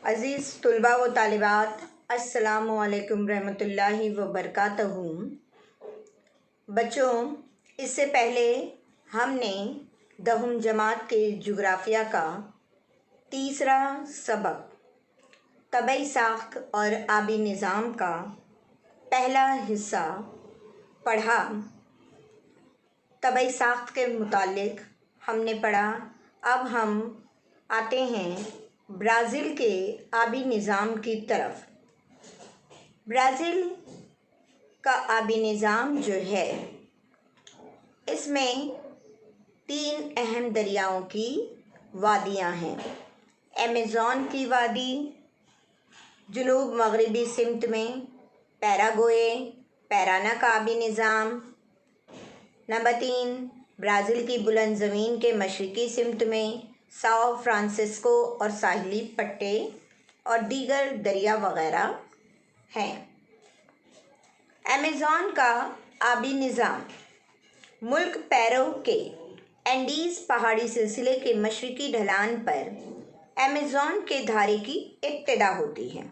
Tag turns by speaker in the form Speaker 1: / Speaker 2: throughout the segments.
Speaker 1: عزیز طلباء و طالبات، السلام علیکم ورحمۃ اللہ وبرکاتہ۔ بچوں، اس سے پہلے ہم نے 10ویں جماعت کے جغرافیہ کا تیسرا سبق طبعی ساخت اور آبی نظام کا پہلا حصہ پڑھا۔ طبعی ساخت کے متعلق ہم نے پڑھا۔ اب ہم آتے ہیں برازیل کے آبی نظام کی طرف۔ برازیل کا آبی نظام جو ہے، اس میں 3 اہم دریاؤں کی وادیاں ہیں۔ ایمیزون کی وادی جنوب مغربی سمت میں، پیراگوئے پیرانا کا آبی نظام۔ نمبر 3، برازیل کی بلند زمین کے مشرقی سمت میں ساؤ فرانسسکو اور ساحلی پٹے اور دیگر دریا وغیرہ ہیں۔ ایمیزون کا آبی نظام ملک پیرو کے اینڈیز پہاڑی سلسلے کے مشرقی ڈھلان پر ایمیزون کے دھارے کی ابتدا ہوتی ہے۔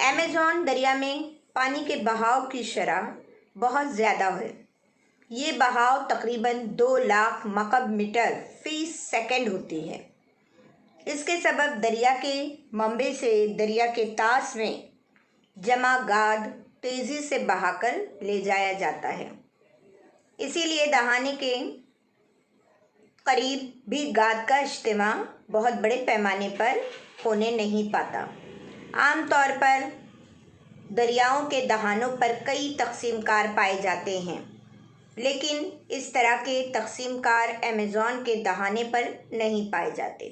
Speaker 1: ایمیزون دریا میں پانی کے بہاؤ کی شرح بہت زیادہ ہے۔ یہ بہاؤ تقریباً 2 لاکھ مکعب میٹر فی سیکنڈ ہوتی ہے۔ اس کے سبب دریا کے منبع سے دریا کے طاس میں جمع گاد تیزی سے بہا کر لے جایا جاتا ہے۔ اسی لیے دہانے کے قریب بھی گاد کا اجتماع بہت بڑے پیمانے پر ہونے نہیں پاتا۔ عام طور پر دریاؤں کے دہانوں پر کئی تقسیم کار پائے جاتے ہیں، لیکن اس طرح کے تقسیم کار ایمیزون کے دہانے پر نہیں پائے جاتے۔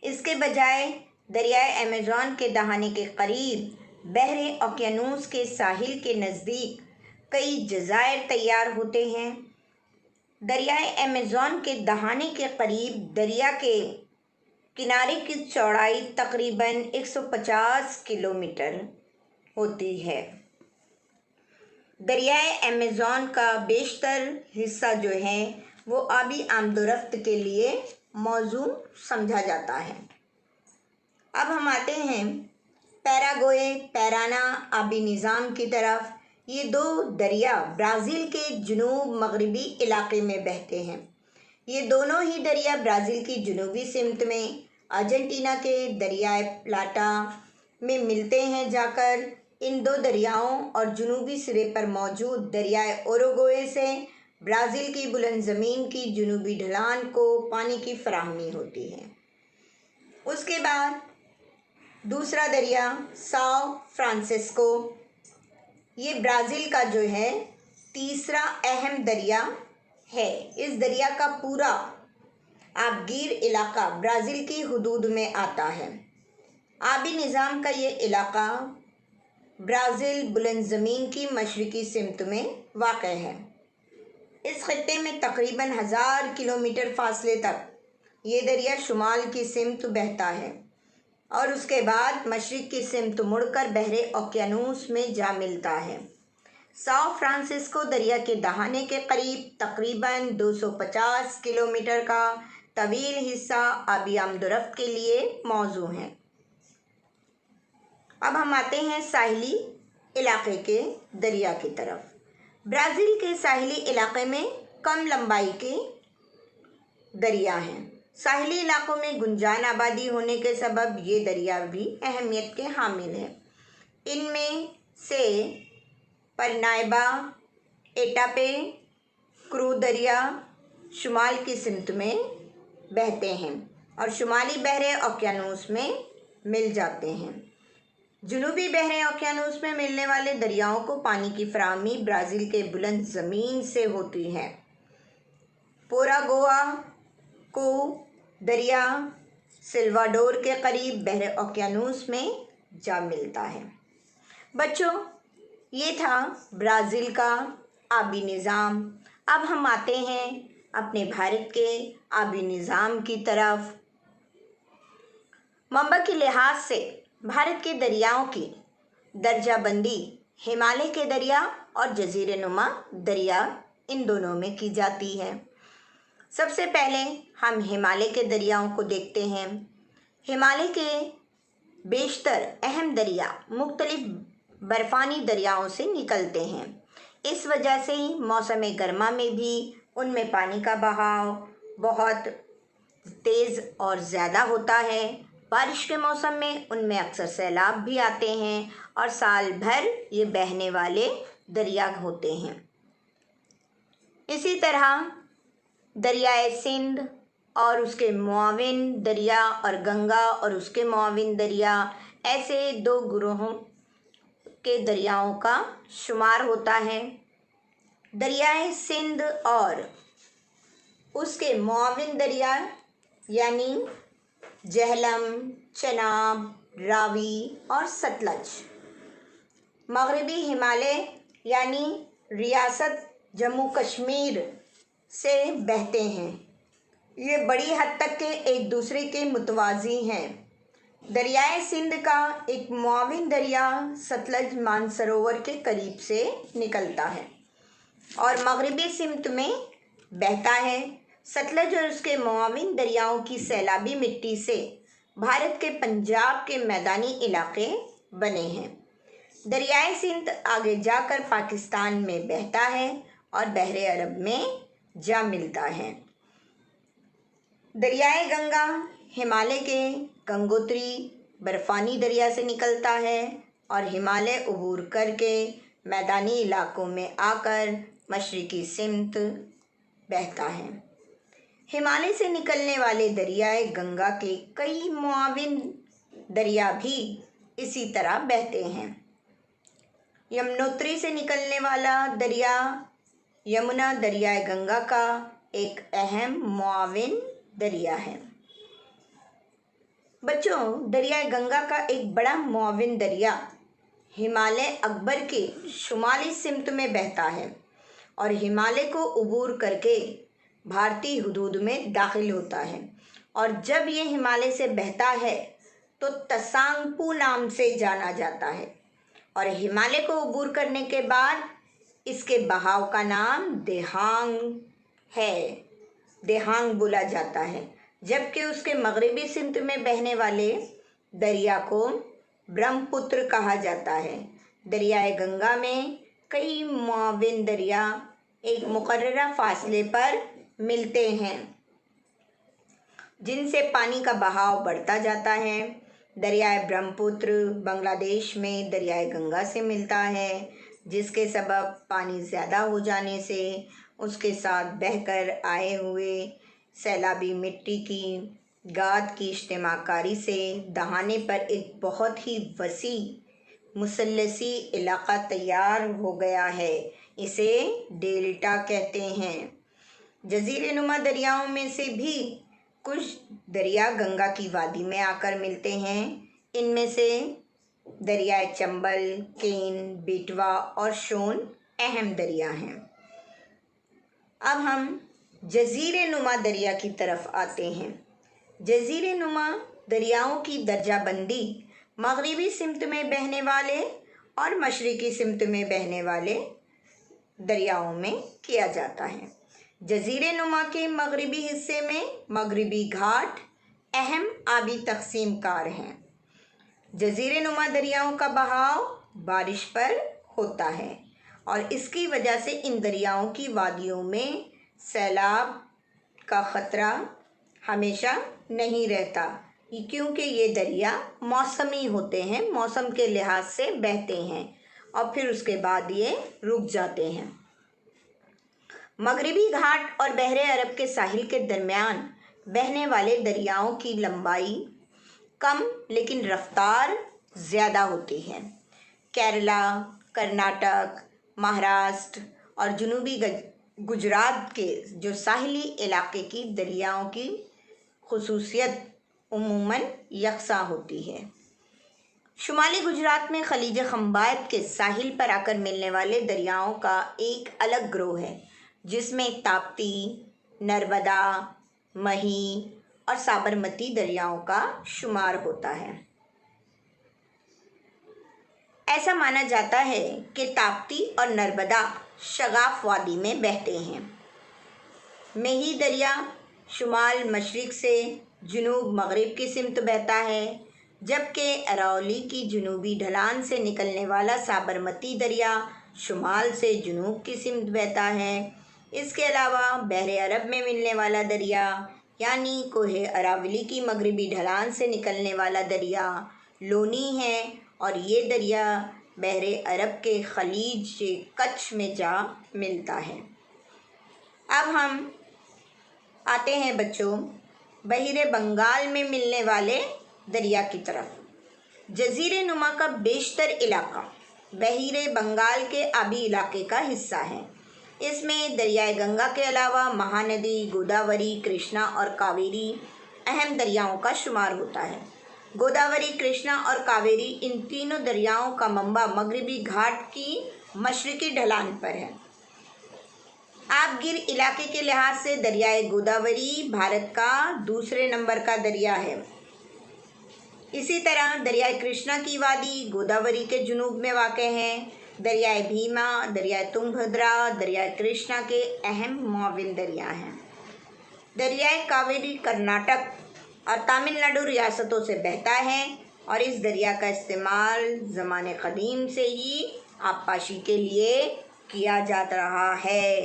Speaker 1: اس کے بجائے دریائے ایمیزون کے دہانے کے قریب بحر اوقیانوس کے ساحل کے نزدیک کئی جزائر تیار ہوتے ہیں۔ دریائے ایمیزون کے دہانے کے قریب دریا کے کنارے کی چوڑائی تقریباً 150 کلومیٹر ہوتی ہے۔ دریائے ایمیزون کا بیشتر حصہ جو ہے وہ آبی آمد و رفت کے لیے موزوں سمجھا جاتا ہے۔ اب ہم آتے ہیں پیراگوئے پیرانا آبی نظام کی طرف۔ یہ 2 دریا برازیل کے جنوب مغربی علاقے میں بہتے ہیں۔ یہ دونوں ہی دریا برازیل کی جنوبی سمت میں ارجنٹینا کے دریائے پلاٹا میں ملتے ہیں جا کر ان 2 دریاؤں اور جنوبی سرے پر موجود دریائے اوروگوئے سے برازیل کی بلند زمین کی جنوبی ڈھلان کو پانی کی فراہمی ہوتی ہے۔ اس کے بعد دوسرا دریا ساؤ فرانسسکو، یہ برازیل کا جو ہے تیسرا اہم دریا ہے۔ اس دریا کا پورا آبگیر علاقہ برازیل کی حدود میں آتا ہے۔ آبی نظام کا یہ علاقہ برازیل بلند زمین کی مشرقی سمت میں واقع ہے۔ اس خطے میں تقریباً 1000 کلومیٹر فاصلے تک یہ دریا شمال کی سمت بہتا ہے اور اس کے بعد مشرق کی سمت مڑ کر بحر اوقیانوس میں جا ملتا ہے۔ ساؤ فرانسسکو دریا کے دہانے کے قریب تقریباً 250 کلومیٹر کا طویل حصہ آبی آمد و رفت کے لیے موزوں ہے۔ اب ہم آتے ہیں ساحلی علاقے کے دریا کی طرف۔ برازیل کے ساحلی علاقے میں کم لمبائی کے دریا ہیں۔ ساحلی علاقوں میں گنجان آبادی ہونے کے سبب یہ دریا بھی اہمیت کے حامل ہیں۔ ان میں سے پرنائبا ایٹاپے کرو دریا شمال کی سمت میں بہتے ہیں اور شمالی بحر اوقیانوس میں مل جاتے ہیں۔ جنوبی بحر اوقیانوس میں ملنے والے دریاؤں کو پانی کی فراہمی برازیل کے بلند زمین سے ہوتی ہے۔ پیراگوا کو دریا سلواڈور کے قریب بحر اوقیانوس میں جا ملتا ہے۔ بچوں، یہ تھا برازیل کا آبی نظام۔ اب ہم آتے ہیں اپنے بھارت کے آبی نظام کی طرف۔ منبع کے لحاظ سے بھارت کے دریاؤں کی درجہ بندی ہمالیہ کے دریا اور جزیرہ نما دریا ان دونوں میں کی جاتی ہے۔ سب سے پہلے ہم ہمالیہ کے دریاؤں کو دیکھتے ہیں۔ ہمالیہ کے بیشتر اہم دریا مختلف برفانی دریاؤں سے نکلتے ہیں۔ اس وجہ سے موسم گرما میں بھی ان میں پانی کا بہاؤ بہت تیز اور زیادہ ہوتا ہے۔ بارش کے موسم میں ان میں اکثر سیلاب بھی آتے ہیں اور سال بھر یہ بہنے والے دریا ہوتے ہیں۔ اسی طرح دریائے سندھ اور اس کے معاون دریا اور گنگا اور اس کے معاون دریا، ایسے دو گروہوں کے دریاؤں کا شمار ہوتا ہے۔ دریائے سندھ اور اس کے معاون دریا یعنی جہلم، چناب، راوی اور ستلج مغربی ہمالیہ یعنی ریاست جموں کشمیر سے بہتے ہیں۔ یہ بڑی حد تک کہ ایک دوسرے کے متوازی ہیں۔ دریائے سندھ کا ایک معاون دریا ستلج مانسروور کے قریب سے نکلتا ہے اور مغربی سمت میں بہتا ہے۔ ستلج اور اس کے معاون دریاؤں کی سیلابی مٹی سے بھارت کے پنجاب کے میدانی علاقے بنے ہیں۔ دریائے سندھ آگے جا کر پاکستان میں بہتا ہے اور بحر عرب میں جا ملتا ہے۔ دریائے گنگا ہمالیہ کے گنگوتری برفانی دریا سے نکلتا ہے اور ہمالیہ عبور کر کے میدانی علاقوں میں آ کر مشرقی سمت بہتا ہے۔ ہمالیہ سے نکلنے والے دریائے گنگا کے کئی معاون دریا بھی اسی طرح بہتے ہیں۔ یمنوتری سے نکلنے والا دریا یمنا دریائے گنگا کا ایک اہم معاون دریا ہے۔ بچوں، دریائے گنگا کا ایک بڑا معاون دریا ہمالیہ اکبر کے شمالی سمت میں بہتا ہے اور ہمالیہ کو عبور کر کے بھارتی حدود میں داخل ہوتا ہے، اور جب یہ ہمالیہ سے بہتا ہے تو تسانگپو نام سے جانا جاتا ہے، اور ہمالیہ کو عبور کرنے کے بعد اس کے بہاؤ کا نام دیہانگ ہے، دیہانگ بولا جاتا ہے، جبکہ اس کے مغربی سمت میں بہنے والے دریا کو برہم پتر کہا جاتا ہے۔ دریائے گنگا میں کئی معاون دریا ایک مقررہ فاصلے پر ملتے ہیں جن سے پانی کا بہاؤ بڑھتا جاتا ہے۔ دریائے برہم پتر بنگلہ دیش میں دریائے گنگا سے ملتا ہے، جس کے سبب پانی زیادہ ہو جانے سے اس کے ساتھ بہہ کر آئے ہوئے سیلابی مٹی کی گاد کی اجتماع کاری سے دہانے پر ایک بہت ہی وسیع مثلثی علاقہ تیار ہو گیا ہے۔ اسے ڈیلٹا کہتے ہیں۔ جزیرے نما دریاؤں میں سے بھی کچھ دریا گنگا کی وادی میں آ کر ملتے ہیں۔ ان میں سے دریائے چمبل، کین، بیٹوا اور شون اہم دریا ہیں۔ اب ہم جزیرے نما دریا کی طرف آتے ہیں۔ جزیرے نما دریاؤں کی درجہ بندی مغربی سمت میں بہنے والے اور مشرقی سمت میں بہنے والے دریاؤں میں کیا جاتا ہے۔ جزیرے نما کے مغربی حصے میں مغربی گھاٹ اہم آبی تقسیم کار ہیں۔ جزیرے نما دریاؤں کا بہاؤ بارش پر ہوتا ہے اور اس کی وجہ سے ان دریاؤں کی وادیوں میں سیلاب کا خطرہ ہمیشہ نہیں رہتا، کیونکہ یہ دریا موسمی ہوتے ہیں، موسم کے لحاظ سے بہتے ہیں اور پھر اس کے بعد یہ رک جاتے ہیں۔ مغربی گھاٹ اور بحر عرب کے ساحل کے درمیان بہنے والے دریاؤں کی لمبائی کم لیکن رفتار زیادہ ہوتی ہے۔ کیرلا، کرناٹک، مہاراشٹر اور جنوبی گجرات کے جو ساحلی علاقے کی دریاؤں کی خصوصیت عموماً یکساں ہوتی ہے۔ شمالی گجرات میں خلیج خمبات کے ساحل پر آ کر ملنے والے دریاؤں کا ایک الگ گروہ ہے، جس میں تاپتی، نرمدا، مہی اور سابرمتی دریاؤں کا شمار ہوتا ہے۔ ایسا مانا جاتا ہے کہ تاپتی اور نرمدا شگاف وادی میں بہتے ہیں۔ مہی دریا شمال مشرق سے جنوب مغرب کی سمت بہتا ہے۔ جبکہ اراولی کی جنوبی ڈھلان سے نکلنے والا سابرمتی دریا شمال سے جنوب کی سمت بہتا ہے۔ اس کے علاوہ بحر عرب میں ملنے والا دریا یعنی کوہ اراولی کی مغربی ڈھلان سے نکلنے والا دریا لونی ہے، اور یہ دریا بحر عرب کے خلیج کچ میں جا ملتا ہے۔ اب ہم آتے ہیں بچوں بحیرہ بنگال میں ملنے والے دریا کی طرف۔ جزیرے نما کا بیشتر علاقہ بحیرہ بنگال کے آبی علاقے کا حصہ ہے۔ اس میں دریائے گنگا کے علاوہ مہاندی، گوداوری، کرشنا اور کاویری اہم دریاؤں کا شمار ہوتا ہے۔ گوداوری، کرشنا اور کاویری ان تینوں دریاؤں کا منبع مغربی گھاٹ کی مشرقی ڈھلان پر ہے۔ آبگیر علاقے کے لحاظ سے دریائے گوداوری بھارت کا دوسرے نمبر کا دریا ہے۔ اسی طرح دریائے کرشنا کی وادی گوداوری کے جنوب میں واقع ہے۔ دریائے بھیما، دریائے تنگبھدرا دریائے کرشنا کے اہم معاون دریا ہیں۔ دریائے کاویری کرناٹک اور تامل ناڈو ریاستوں سے بہتا ہے، اور اس دریا کا استعمال زمانِ قدیم سے ہی آبپاشی کے لیے کیا جاتا رہا ہے۔